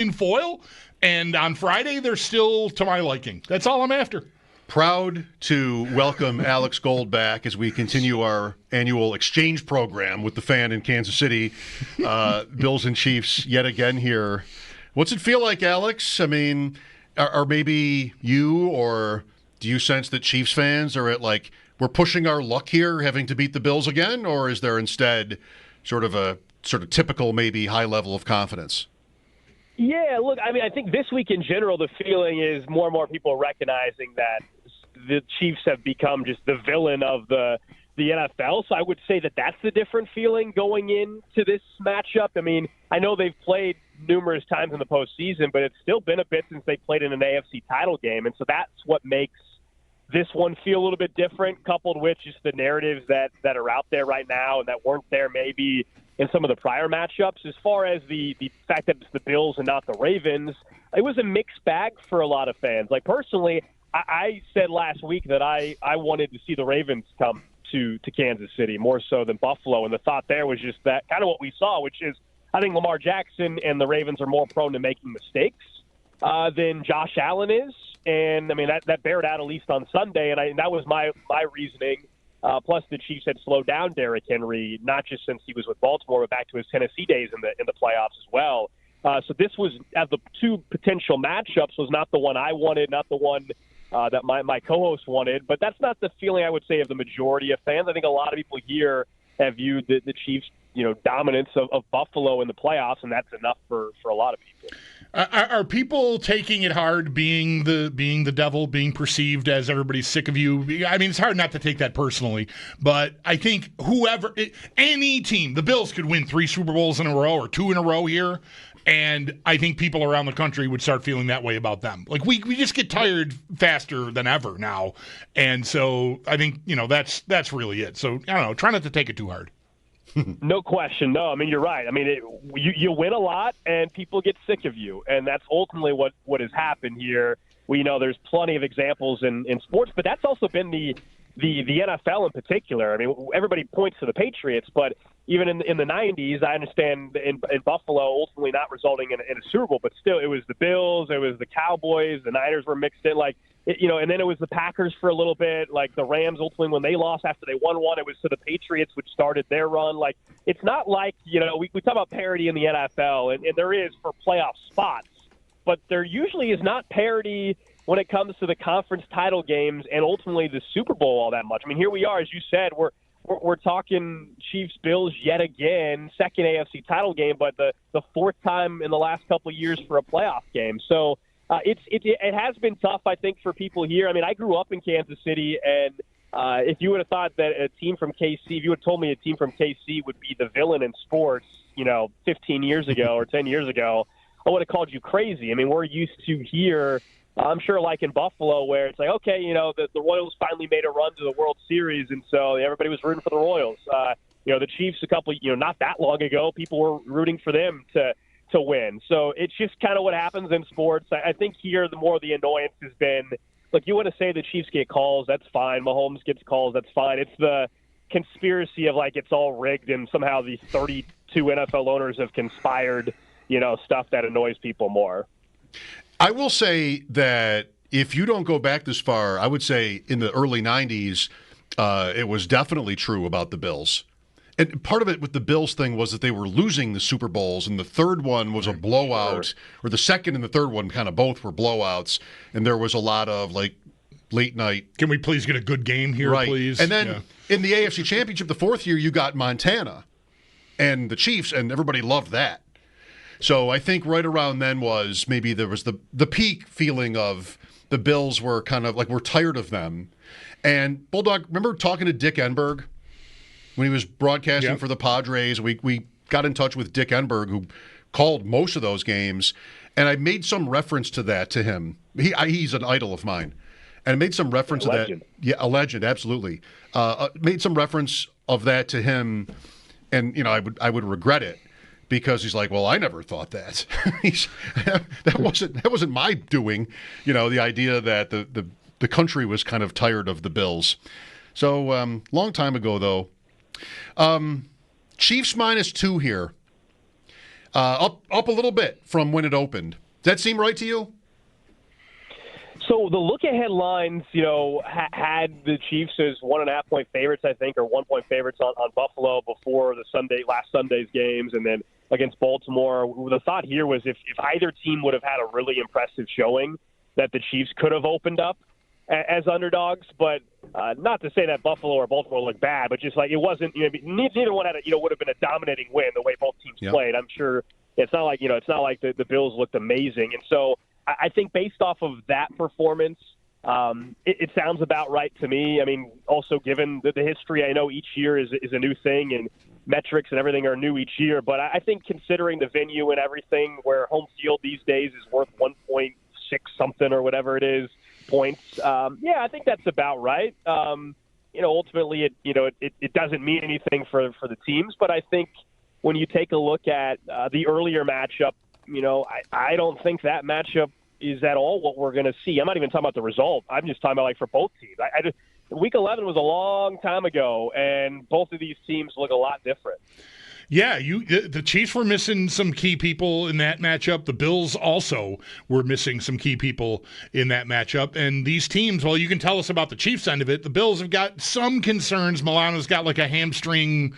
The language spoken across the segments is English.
in foil, and on Friday they're still to my liking. That's all I'm after. Proud to welcome Alex Gold back as we continue our annual exchange program with the Fan in Kansas City. Bills and Chiefs yet again here. What's it feel like, Alex? I mean, are maybe you, or do you sense that Chiefs fans are at like, we're pushing our luck here, having to beat the Bills again, or is there instead sort of typical, maybe high level of confidence? Yeah, look, I mean, I think this week in general, the feeling is more and more people recognizing that the Chiefs have become just the villain of the NFL. So I would say that that's the different feeling going into this matchup. I mean, I know they've played numerous times in the postseason, but it's still been a bit since they played in an AFC title game. And so that's what makes this one feel a little bit different, coupled with just the narratives that are out there right now and that weren't there maybe in some of the prior matchups. As far as the fact that it's the Bills and not the Ravens, it was a mixed bag for a lot of fans. Like, personally, I said last week that I wanted to see the Ravens come to Kansas City more so than Buffalo, and the thought there was just that kind of what we saw, which is I think Lamar Jackson and the Ravens are more prone to making mistakes than Josh Allen is. And, I mean, that bared out at least on Sunday, and that was my reasoning. Plus, the Chiefs had slowed down Derrick Henry, not just since he was with Baltimore, but back to his Tennessee days in the playoffs as well. So this was, as the two potential matchups, was not the one I wanted, not the one that my co-host wanted. But that's not the feeling, I would say, of the majority of fans. I think a lot of people here have viewed the Chiefs' dominance of Buffalo in the playoffs, and that's enough for a lot of people. Are people taking it hard, being the devil, being perceived as everybody's sick of you? I mean, it's hard not to take that personally, but I think any team, the Bills could win 3 Super Bowls in a row or 2 in a row here, and I think people around the country would start feeling that way about them. Like, we just get tired faster than ever now, and so I think that's really it. So I don't know, try not to take it too hard. No question. No, I mean, you're right. I mean, you win a lot, and people get sick of you, and that's ultimately what has happened here. There's plenty of examples in sports, but that's also been the NFL in particular. I mean, everybody points to the Patriots, but even in the 90s, I understand in Buffalo, ultimately not resulting in a Super Bowl, but still, it was the Bills, it was the Cowboys, the Niners were mixed in, and then it was the Packers for a little bit, like the Rams ultimately when they lost after they won one, it was to the Patriots, which started their run. Like, it's not like, we talk about parity in the NFL, and there is for playoff spots, but there usually is not parity when it comes to the conference title games and ultimately the Super Bowl all that much. I mean, here we are, as you said, we're talking Chiefs-Bills yet again, second AFC title game, but the fourth time in the last couple of years for a playoff game. So it has been tough, I think, for people here. I mean, I grew up in Kansas City, and if you would have thought that a team from KC, if you would have told me a team from KC would be the villain in sports, 15 years ago or 10 years ago, I would have called you crazy. I mean, we're used to here, I'm sure, like in Buffalo, where it's like, okay, the Royals finally made a run to the World Series, and so everybody was rooting for the Royals. The Chiefs not that long ago, people were rooting for them to win. So it's just kind of what happens in sports. I think here the more the annoyance has been, look, you want to say the Chiefs get calls, that's fine. Mahomes gets calls, that's fine. It's the conspiracy of like it's all rigged and somehow these 32 NFL owners have conspired, stuff that annoys people more. I will say that if you don't go back this far, I would say in the early 90s, it was definitely true about the Bills. And part of it with the Bills thing was that they were losing the Super Bowls, and the third one was a blowout, or the second and the third one kind of both were blowouts, and there was a lot of, like, late night. Can we please get a good game here, right. please? And then in the AFC Championship, the fourth year, you got Montana and the Chiefs, and everybody loved that. So I think right around then was maybe there was the peak feeling of the Bills were kind of like, we're tired of them. And Bulldog, remember talking to Dick Enberg when he was broadcasting for the Padres? We got in touch with Dick Enberg, who called most of those games, and I made some reference to that to him. He's an idol of mine. And I made some reference to that. Yeah, a legend, absolutely. Made some reference of that to him, and I would regret it. Because he's like, well, I never thought that. that wasn't my doing. The idea that the country was kind of tired of the Bills. So long time ago, though. Chiefs -2 here. up a little bit from when it opened. Does that seem right to you? So the look-ahead lines, had the Chiefs as 1.5-point favorites, I think, or 1-point favorites on Buffalo before last Sunday's games, and then against Baltimore. The thought here was if either team would have had a really impressive showing, that the Chiefs could have opened up as underdogs. But not to say that Buffalo or Baltimore looked bad, but just like it wasn't. Neither one had would have been a dominating win the way both teams played. I'm sure it's not like the Bills looked amazing, and so. I think based off of that performance, it sounds about right to me. I mean, also given the history, I know each year is a new thing and metrics and everything are new each year. But I think considering the venue and everything, where home field these days is worth 1.6 something or whatever it is points, I think that's about right. Ultimately, it doesn't mean anything for the teams, but I think when you take a look at the earlier matchup, I don't think that matchup is at all what we're going to see. I'm not even talking about the result. I'm just talking about for both teams. Week 11 was a long time ago, and both of these teams look a lot different. Yeah, the Chiefs were missing some key people in that matchup. The Bills also were missing some key people in that matchup. And these teams, well, you can tell us about the Chiefs end of it. The Bills have got some concerns. Milano's got like a hamstring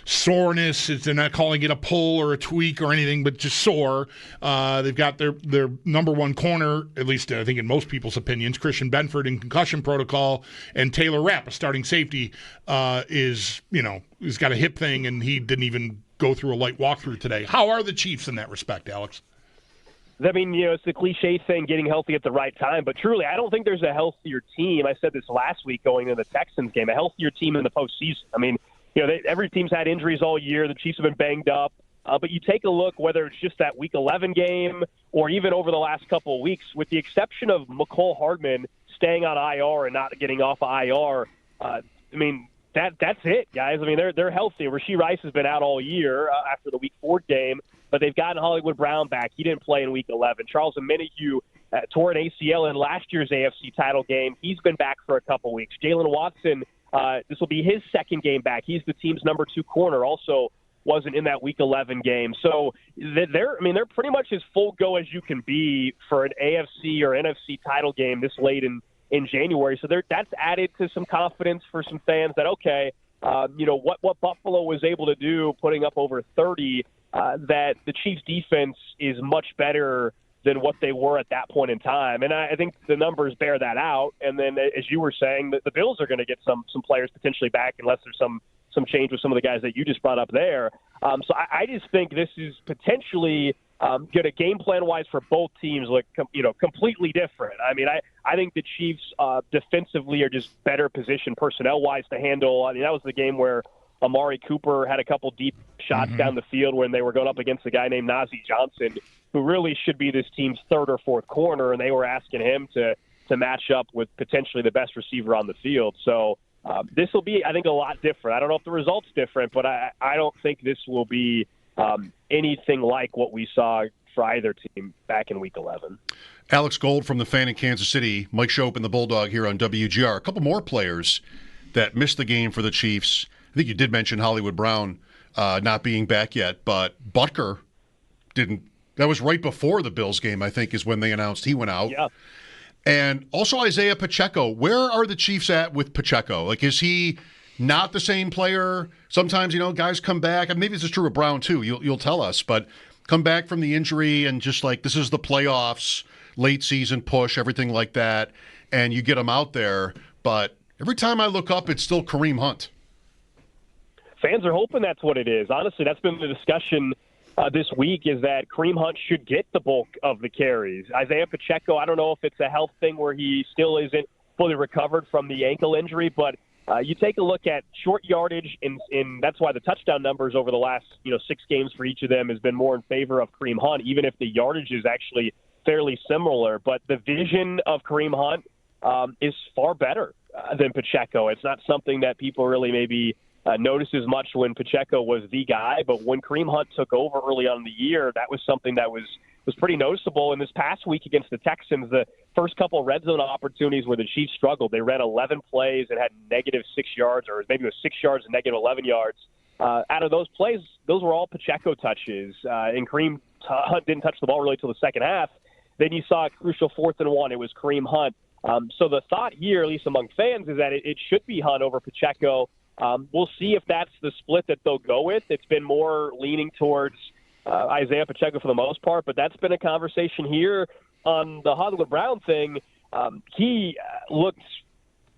soreness. They're not calling it a pull or a tweak or anything, but just sore. They've got their number one corner, at least I think in most people's opinions, Christian Benford in concussion protocol, and Taylor Rapp, a starting safety, he's got a hip thing, and he didn't even go through a light walkthrough today. How are the Chiefs in that respect, Alex? I mean, it's the cliche thing, getting healthy at the right time. But truly, I don't think there's a healthier team. I said this last week going into the Texans game, a healthier team in the postseason. I mean, every team's had injuries all year. The Chiefs have been banged up. But you take a look, whether it's just that Week 11 game or even over the last couple of weeks, with the exception of McCole Hardman staying on IR and not getting off of IR, that's it, guys. I mean, they're healthy. Rashee Rice has been out all year after the Week 4 game, but they've gotten Hollywood Brown back. He didn't play in Week 11. Charles Omenihu tore an ACL in last year's AFC title game. He's been back for a couple weeks. Jalen Watson, this will be his second game back. He's the team's number 2 corner, also wasn't in that Week 11 game. So they're pretty much as full go as you can be for an AFC or NFC title game this late in January. So that's added to some confidence for some fans that, okay, what Buffalo was able to do, putting up over 30, that the Chiefs defense is much better than what they were at that point in time. And I think the numbers bear that out. And then, as you were saying, the Bills are going to get some players potentially back unless there's some change with some of the guys that you just brought up there. So I just think this is potentially going to game plan-wise for both teams look completely different. I mean, I think the Chiefs defensively are just better positioned personnel-wise to handle. I mean, that was the game where Amari Cooper had a couple deep shots down the field when they were going up against a guy named Najee Johnson, who really should be this team's third or fourth corner, and they were asking him to match up with potentially the best receiver on the field. So this will be, I think, a lot different. I don't know if the result's different, but I don't think this will be anything like what we saw for either team back in Week 11. Alex Gold from the Fan in Kansas City, Mike Schopp and the Bulldog here on WGR. A couple more players that missed the game for the Chiefs. I think you did mention Hollywood Brown not being back yet, but Butker didn't. That was right before the Bills game, I think, is when they announced he went out. Yeah. And also Isaiah Pacheco. Where are the Chiefs at with Pacheco? Like, is he not the same player? Sometimes, guys come back, and maybe this is true of Brown too, you'll tell us, but come back from the injury and just like, this is the playoffs, late season push, everything like that, and you get him out there. But every time I look up, it's still Kareem Hunt. Fans are hoping that's what it is. Honestly, that's been the discussion this week, is that Kareem Hunt should get the bulk of the carries. Isaiah Pacheco, I don't know if it's a health thing where he still isn't fully recovered from the ankle injury, but you take a look at short yardage, and that's why the touchdown numbers over the last 6 games for each of them has been more in favor of Kareem Hunt, even if the yardage is actually fairly similar. But the vision of Kareem Hunt is far better than Pacheco. It's not something that people really maybe noticed as much when Pacheco was the guy, but when Kareem Hunt took over early on in the year, that was something that was pretty noticeable. In this past week against the Texans, the first couple of red zone opportunities where the Chiefs struggled, they ran 11 plays and had -6 yards, or maybe it was 6 yards and -11 yards. out of those plays, those were all Pacheco touches, and Kareem Hunt didn't touch the ball really till the second half. Then you saw a crucial 4th and 1. It was Kareem Hunt. So the thought here, at least among fans, is that it should be Hunt over Pacheco. We'll see if that's the split that they'll go with. It's been more leaning towards Isaiah Pacheco for the most part, but that's been a conversation here on the Hollywood Brown thing. He looked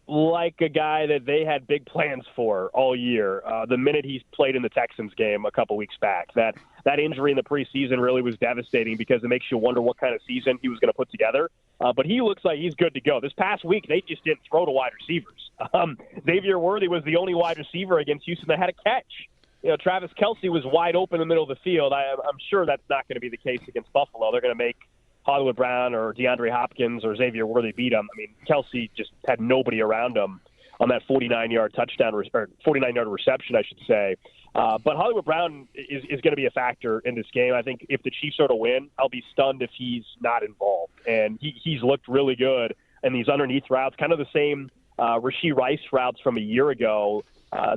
like a guy that they had big plans for all year. The minute he played in the Texans game a couple weeks back, that injury in the preseason really was devastating because it makes you wonder what kind of season he was going to put together. But he looks like he's good to go. This past week, they just didn't throw to wide receivers. Xavier Worthy was the only wide receiver against Houston that had a catch. Travis Kelce was wide open in the middle of the field. I'm sure that's not going to be the case against Buffalo. They're going to make Hollywood Brown or DeAndre Hopkins or Xavier Worthy beat him. I mean, Kelce just had nobody around him on that 49-yard touchdown or 49-yard reception, I should say. But Hollywood Brown is going to be a factor in this game. I think if the Chiefs are to win, I'll be stunned if he's not involved. And he's looked really good in these underneath routes, kind of the same Rashee Rice routes from a year ago.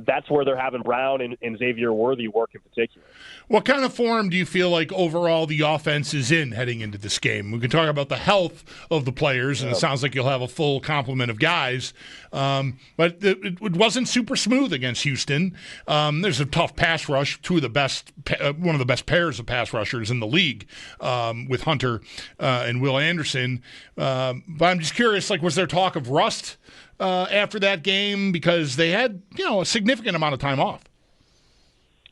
That's where they're having Brown and Xavier Worthy work in particular. What kind of form do you feel like overall the offense is in heading into this game? We can talk about the health of the players, and it sounds like you'll have a full complement of guys. But it wasn't super smooth against Houston. There's a tough pass rush, one of the best pairs of pass rushers in the league with Hunter and Will Anderson. But I'm just curious, was there talk of rust after that game because they had, a significant amount of time off?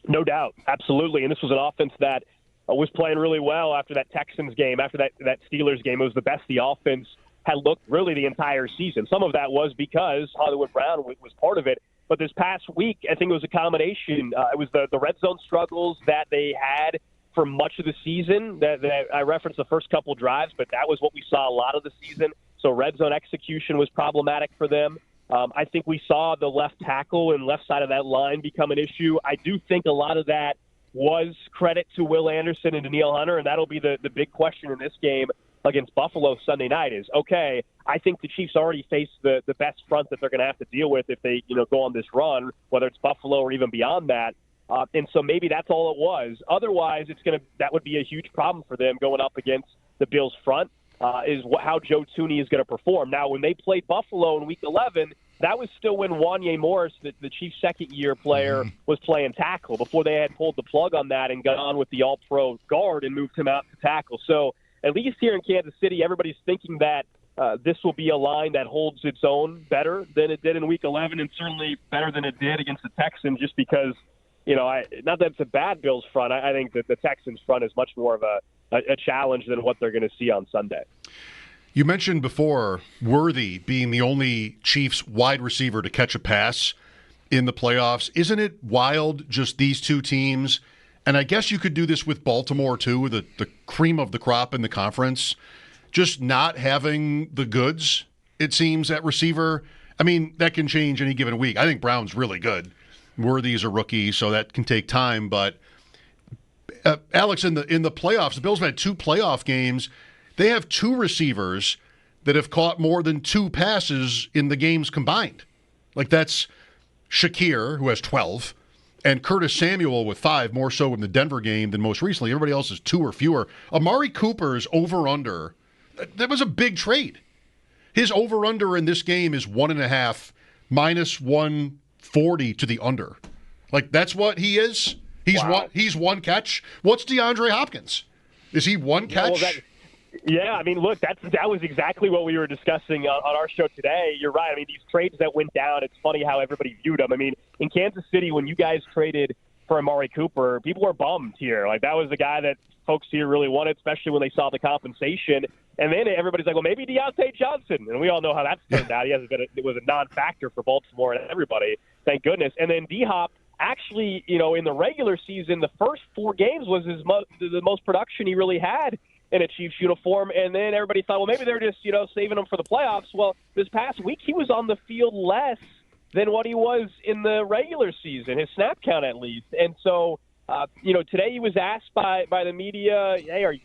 No doubt. Absolutely. And this was an offense that was playing really well after that Texans game, after that Steelers game. It was the best the offense had looked really the entire season. Some of that was because Hollywood Brown was part of it. But this past week, I think it was a combination. It was the red zone struggles that they had for much of the season. That I referenced the first couple drives, but that was what we saw a lot of the season. So red zone execution was problematic for them. I think we saw the left tackle and left side of that line become an issue. I do think a lot of that was credit to Will Anderson and Danielle Hunter, and that'll be the big question in this game against Buffalo Sunday night is, okay, I think the Chiefs already face the best front that they're going to have to deal with if they go on this run, whether it's Buffalo or even beyond that. And so maybe that's all it was. Otherwise, that would be a huge problem for them going up against the Bills front. Is how Joe Thuney is going to perform. Now, when they played Buffalo in Week 11, that was still when Wanye Morris, the Chiefs' second-year player, was playing tackle before they had pulled the plug on that and gone with the all-pro guard and moved him out to tackle. So at least here in Kansas City, everybody's thinking that this will be a line that holds its own better than it did in Week 11 and certainly better than it did against the Texans just because, not that it's a bad Bills front. I think that the Texans front is much more of a challenge than what they're going to see on Sunday. You mentioned before Worthy being the only Chiefs wide receiver to catch a pass in the playoffs. Isn't it wild, just these two teams? And I guess you could do this with Baltimore, too, the cream of the crop in the conference, just not having the goods, it seems, at receiver. I mean, that can change any given week. I think Brown's really good. Worthy's a rookie, so that can take time, but Alex, in the playoffs, the Bills have had 2 playoff games. They have 2 receivers that have caught more than 2 passes in the games combined. That's Shakir, who has 12, and Curtis Samuel with 5, more so in the Denver game than most recently. Everybody else is 2 or fewer. Amari Cooper's over-under, that was a big trade. His over-under in this game is 1.5, minus 140 to the under. That's what he is? He's one catch. What's DeAndre Hopkins? Is he one catch? Look, that was exactly what we were discussing on our show today. You're right. I mean, these trades that went down, it's funny how everybody viewed them. I mean, in Kansas City, when you guys traded for Amari Cooper, people were bummed here. That was the guy that folks here really wanted, especially when they saw the compensation. And then everybody's like, well, maybe Deontay Johnson. And we all know how that's turned out. It was a non-factor for Baltimore and everybody, thank goodness. And then D-Hop, actually, in the regular season, the first 4 games was the most production he really had in a Chiefs uniform. And then everybody thought, well, maybe they're just, saving him for the playoffs. Well, this past week he was on the field less than what he was in the regular season, his snap count at least. And so, today he was asked by the media, hey, are you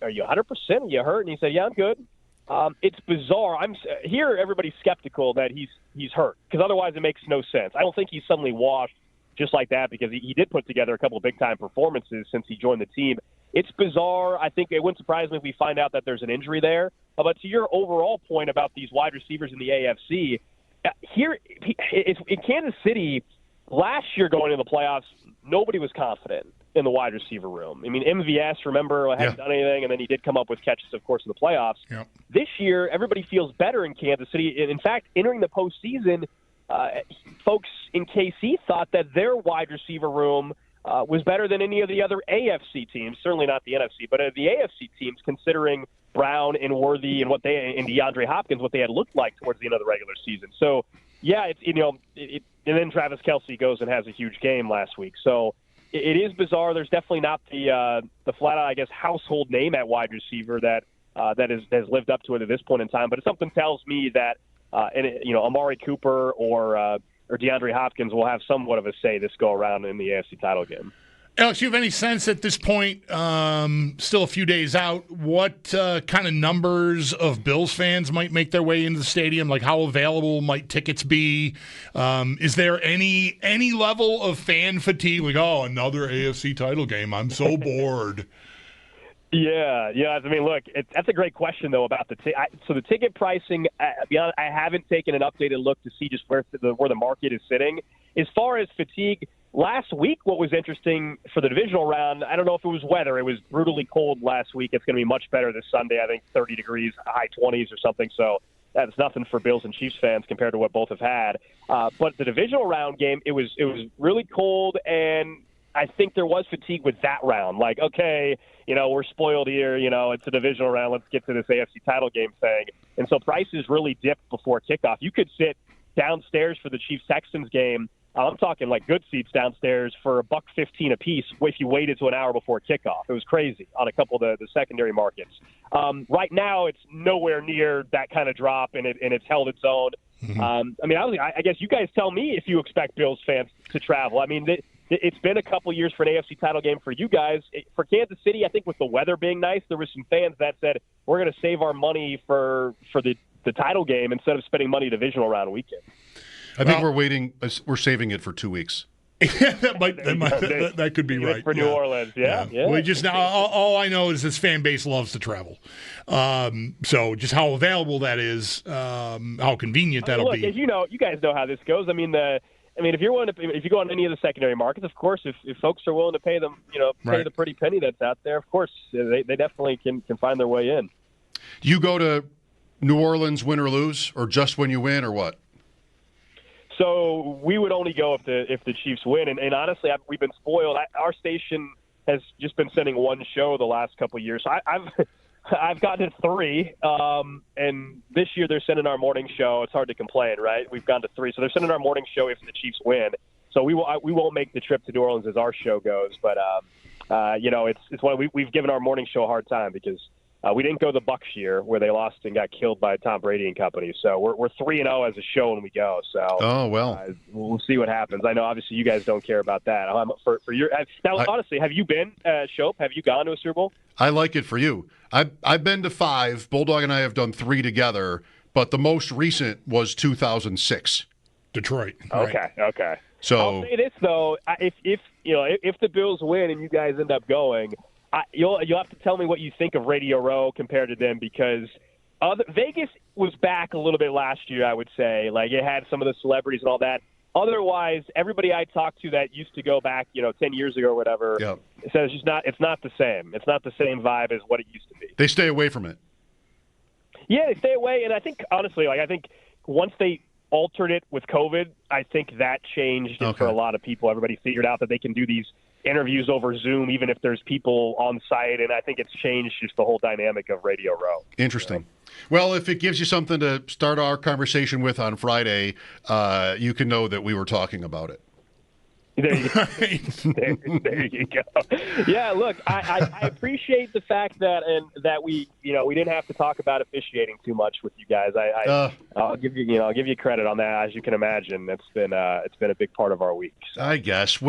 100%? Are you hurt? And he said, yeah, I'm good. It's bizarre. Everybody's skeptical that he's hurt because otherwise it makes no sense. I don't think he's suddenly washed just like that because he did put together a couple of big-time performances since he joined the team. It's bizarre. I think it wouldn't surprise me if we find out that there's an injury there. But to your overall point about these wide receivers in the AFC, here in Kansas City, last year going into the playoffs, nobody was confident in the wide receiver room. I mean, MVS, remember, hadn't done anything, and then he did come up with catches, of course, in the playoffs. Yep. This year, everybody feels better in Kansas City. In fact, entering the postseason, folks in KC thought that their wide receiver room was better than any of the other AFC teams, certainly not the NFC, but the AFC teams, considering Brown and Worthy and and DeAndre Hopkins, what they had looked like towards the end of the regular season. So, yeah, and then Travis Kelce goes and has a huge game last week. So it is bizarre. There's definitely not the flat out, I guess, household name at wide receiver that has lived up to it at this point in time. But something tells me that Amari Cooper or DeAndre Hopkins will have somewhat of a say this go around in the AFC title game. Alex, you have any sense at this point, still a few days out, what kind of numbers of Bills fans might make their way into the stadium? Like, how available might tickets be? Is there any level of fan fatigue? Like, another AFC title game. I'm so bored. Yeah. I mean, look, that's a great question though about the so the ticket pricing. I haven't taken an updated look to see just where the market is sitting. As far as fatigue, last week, what was interesting for the divisional round, I don't know if it was weather. It was brutally cold last week. It's going to be much better this Sunday. I think 30 degrees, high 20s or something. So that's nothing for Bills and Chiefs fans compared to what both have had. But the divisional round game, it was really cold, and I think there was fatigue with that round. Like, okay, we're spoiled here. It's a divisional round. Let's get to this AFC title game thing. And so prices really dipped before kickoff. You could sit downstairs for the Chiefs-Texans game. I'm talking like good seats downstairs for $1.15 a piece if you waited to an hour before kickoff. It was crazy on a couple of the secondary markets. Right now, it's nowhere near that kind of drop, and it's held its own. Mm-hmm. I guess you guys tell me if you expect Bills fans to travel. I mean, it's been a couple years for an AFC title game for you guys. For Kansas City, I think with the weather being nice, there was some fans that said, we're going to save our money for the title game instead of spending money divisional round weekend. I think we're saving it for 2 weeks. that could be right. For New Orleans, yeah. We just now, all I know is this fan base loves to travel. So just how available that is, how convenient that'll be. As you guys know how this goes. I mean, if you go on any of the secondary markets, of course, if folks are willing to pay them, pay the pretty penny that's out there, of course, they definitely can find their way in. Do you go to New Orleans, win or lose, or just when you win, or what? So we would only go if the Chiefs win, and honestly, we've been spoiled. Our station has just been sending one show the last couple of years. So I've gotten to 3, and this year they're sending our morning show. It's hard to complain, right? We've gone to 3, so they're sending our morning show if the Chiefs win. So we won't make the trip to New Orleans as our show goes, but it's why we've given our morning show a hard time because we didn't go the Bucs year where they lost and got killed by Tom Brady and company. So we're 3-0 as a show when we go. So we'll see what happens. I know obviously you guys don't care about that. Honestly, have you been Schopp? Have you gone to a Super Bowl? I like it for you. I've been to 5. Bulldog and I have done 3 together, but the most recent was 2006. Detroit. Right. Okay. So I'll say this though: if the Bills win and you guys end up going. You'll have to tell me what you think of Radio Row compared to them because Vegas was back a little bit last year, I would say. Like, it had some of the celebrities and all that. Otherwise, everybody I talked to that used to go back, 10 years ago or whatever, says it's not the same. It's not the same vibe as what it used to be. They stay away from it. Yeah, they stay away. And I think, honestly, I think once they altered it with COVID, I think that changed it for a lot of people. Everybody figured out that they can do these interviews over Zoom, even if there's people on site, and I think it's changed just the whole dynamic of Radio Row. Interesting. Well, if it gives you something to start our conversation with on Friday, you can know that we were talking about it. There you go. Yeah, look, I appreciate the fact that we didn't have to talk about officiating too much with you guys. I'll give you credit on that. As you can imagine, it's been a big part of our week. So. I guess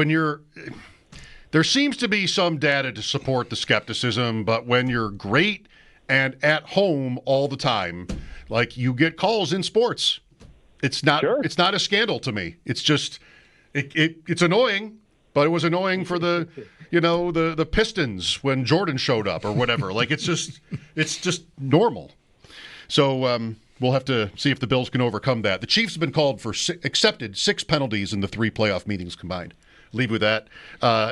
there seems to be some data to support the skepticism, but when you're great and at home all the time, like you get calls in sports, it's not a scandal to me. It's just It's annoying, but it was annoying for the Pistons when Jordan showed up or whatever. Like it's just normal. So we'll have to see if the Bills can overcome that. The Chiefs have been called for accepted 6 penalties in the 3 playoff meetings combined. Leave with that.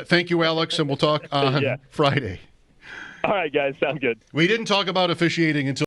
Thank you, Alex, and we'll talk on Friday. All right, guys. Sound good. We didn't talk about officiating until